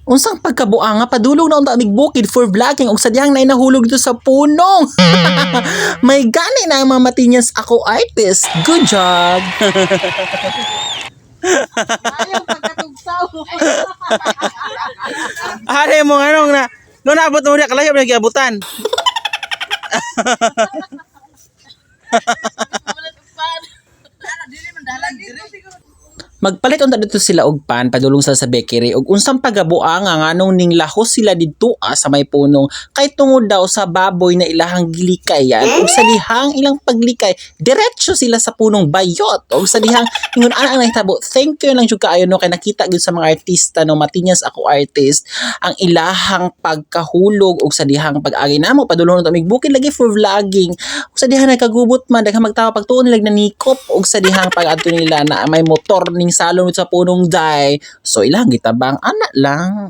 Unsang pagkabuanga padulong na unta mig bukid for vlogging ug sadyang nay nahulog dito sa punong. May gani na ang mga matinyas ako artist. Good job. Ayaw pagkatugsaw. Hari mo anong na no naabot mo diya kalayo na giabutan. Magpalit unta dito sila og pan padulong sa bakery ug unsang pagabuanga nganong ning lahos sila didto sa may punong kay tungod daw sa baboy na ilahang gilikayan ug sa dihang ilang paglikay diretso sila sa punong bayot ug sa dihang ingon ana ang nahitabo. Thank you lang jud kaayo no kay nakita gyud sa mga artista no matinyas ako artist ang ilahang pagkahulog ug sa dihang pag-agi namo padulong unta mig bukid lagi for vlogging ug sa dihang nagkagubot man daghang magtawa pagtuon nila nanikop ug sa dihang pag-adto nila na may motor ning salon sa punong day so ilang gitabang ana lang.